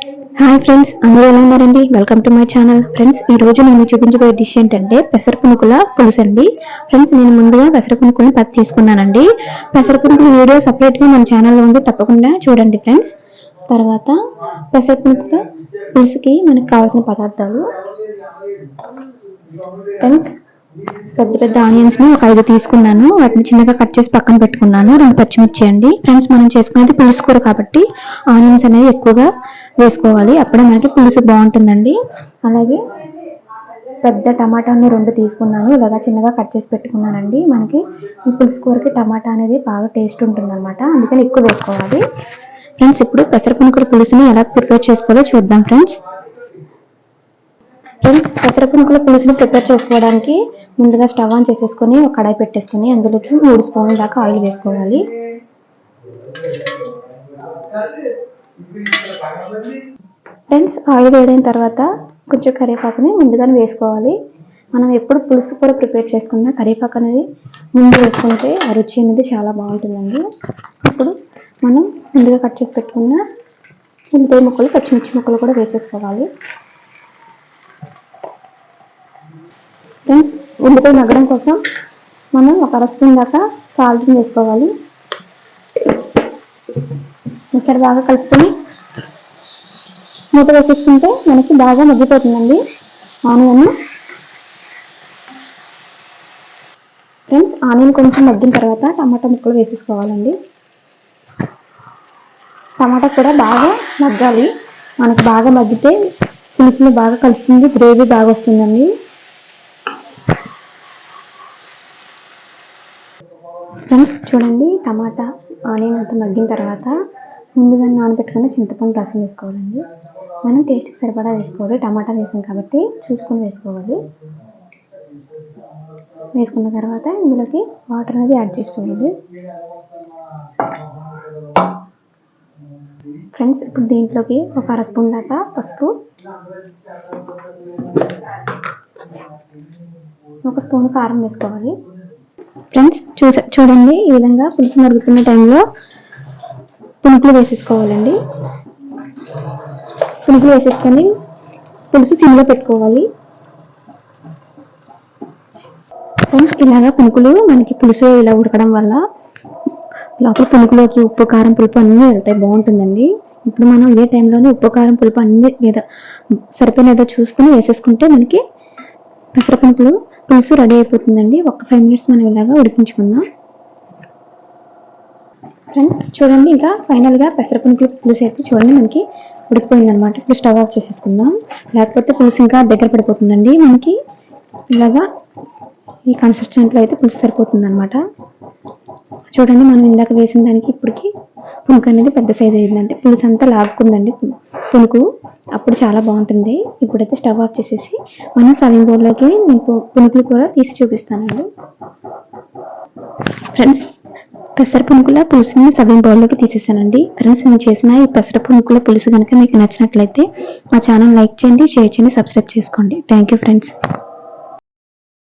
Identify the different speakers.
Speaker 1: Hi friends, అందరూ ఎలా ఉన్నారండి? Welcome to my channel. Friends, ఈ రోజు నేను చూపించబోయే డిష్ ఏంటంటే పెసర పునుకుల పులుసు అండి. ఫ్రెండ్స్, నేను ముందుగా పెసర పునుకులను పత్తి తీసుకున్నానండి. పెసర పునుకుల వీడియో సపరేట్గా మన ఛానల్లో ఉంది, తప్పకుండా చూడండి ఫ్రెండ్స్. తర్వాత పెసర పునుకుల పులుసుకి మనకు కావాల్సిన పదార్థాలు ఫ్రెండ్స్, పెద్ద పెద్ద ఆనియన్స్ ని ఒక 5 తీసుకున్నాను. వాటిని చిన్నగా కట్ చేసి పక్కన పెట్టుకున్నాను. 2 పచ్చిమిర్చి అండి. ఫ్రెండ్స్, మనం చేసుకునేది పులుసు కూర కాబట్టి ఆనియన్స్ అనేది ఎక్కువగా వేసుకోవాలి, అప్పుడే మనకి పులుసు బాగుంటుందండి. అలాగే పెద్ద టమాటాని 2 తీసుకున్నాను, ఇలాగా చిన్నగా కట్ చేసి పెట్టుకున్నానండి. మనకి ఈ పులుసు కూరకి టమాటా అనేది బాగా టేస్ట్ ఉంటుంది అనమాట, అందుకని ఎక్కువ వేసుకోవాలి. ఫ్రెండ్స్, ఇప్పుడు పెసర పునుకుల పులుసుని ఎలా ప్రిపేర్ చేసుకోవాలో చూద్దాం ఫ్రెండ్స్. పెసర పునుకుల పులుసుని ప్రిపేర్ చేసుకోవడానికి ముందుగా స్టవ్ ఆన్ చేసేసుకొని ఒక కడాయి పెట్టేసుకొని అందులోకి 3 స్పూన్ల దాకా ఆయిల్ వేసుకోవాలి. ఫ్రెండ్స్, ఆయిల్ వేడిన తర్వాత కొంచెం కరివేపాకుని ముందుగానే వేసుకోవాలి. మనం ఎప్పుడు పులుసు కూర ప్రిపేర్ చేసుకున్నా కరివేపాకు అనేది ముందు వేసుకుంటే ఆ రుచి అనేది చాలా బాగుంటుందండి. ఇప్పుడు మనం ముందుగా కట్ చేసి పెట్టుకున్న ఉల్లిపాయ ముక్కలు, పచ్చిమిర్చి ముక్కలు కూడా వేసేసుకోవాలి. ఫ్రెండ్స్, ఉల్లిపాయ మగ్గడం కోసం మనం ఒక 1 స్పూన్ దాకా సాల్ట్ వేసుకోవాలి. ఒకసారి బాగా కలుపుకొని మూత వేసేసుకుంటే మనకి బాగా మగ్గిపోతుందండి ఆనియన్. ఫ్రెండ్స్, ఆనియన్ కొంచెం మగ్గిన తర్వాత టమాటా ముక్కలు వేసేసుకోవాలండి. టమాటా కూడా బాగా మగ్గాలి, మనకు బాగా మగ్గితే పులుసులో బాగా కలుస్తుంది, గ్రేవీ బాగా వస్తుందండి. ఫ్రెండ్స్, చూడండి, టమాటా ఆనియన్ అంతా మగ్గిన తర్వాత ముందుగా నానబెట్టుకున్న చింతపండు రసం వేసుకోవాలండి. మనం టేస్ట్కి సరిపడా వేసుకోవాలి, టమాటా వేసాం కాబట్టి చూసుకొని వేసుకోవాలి. వేసుకున్న తర్వాత ఇందులోకి వాటర్ అనేది యాడ్ చేసుకోవాలి. ఫ్రెండ్స్, ఇప్పుడు దీంట్లోకి ఒక 1/2 స్పూన్ దాకా పసుపు, 1 స్పూన్ కారం వేసుకోవాలి. ఫ్రెండ్స్, చూడండి, ఈ విధంగా పులుసు మరుగుతున్న టైంలో పునుకులు వేసేసుకోవాలండి. పునుకులు వేసేసుకొని పులుసు సిమ్లో పెట్టుకోవాలి. ఫ్రెండ్స్, ఇలాగా పునుకులు మనకి పులుసు ఇలా ఉడకడం వల్ల లోపల పునుకులోకి ఉప్పు, కారం, పులుపు అన్నీ వెళ్తాయి, బాగుంటుందండి. ఇప్పుడు మనం ఇదే టైంలోనే ఉప్పు, కారం, పులుపు అన్నీ లేదా సరిపోయిన చూసుకుని వేసేసుకుంటే మనకి పెసర పులుసు రెడీ అయిపోతుందండి. ఒక 5 మినిట్స్ మనం ఇలాగా ఉడికించుకుందాం. ఫ్రెండ్స్, చూడండి, ఇంకా ఫైనల్గా పెసర పులుసు అయితే చూడండి మనకి ఉడికిపోయింది అనమాట. ఇప్పుడు స్టవ్ ఆఫ్ చేసేసుకుందాం, లేకపోతే పులుసు ఇంకా దగ్గర పడిపోతుందండి. మనకి ఇలాగా ఈ కన్సిస్టెంట్లో అయితే పులుసు సరిపోతుంది అనమాట. చూడండి, మనం ఇందాక వేసిన దానికి ఇప్పటికి పునుకు అనేది పెద్ద సైజ్ అయిందంటే పులుసు అంతా లాక్కుందండి పునుకు, అప్పుడు చాలా బాగుంటుంది. ఇప్పుడైతే స్టవ్ ఆఫ్ చేసేసి మనం సర్వింగ్ బౌల్లోకి నేను పునుకులు కూడా తీసి చూపిస్తానండి. ఫ్రెండ్స్, పెసర పునుకుల పులుసుని సర్వింగ్ బౌల్లోకి తీసేసానండి. ఫ్రెండ్స్, నేను చేసిన ఈ పెసర పునుకుల పులుసు కనుక మీకు నచ్చినట్లయితే మా ఛానల్ లైక్ చేయండి, షేర్ చేయండి, సబ్స్క్రైబ్ చేసుకోండి. Thank you friends.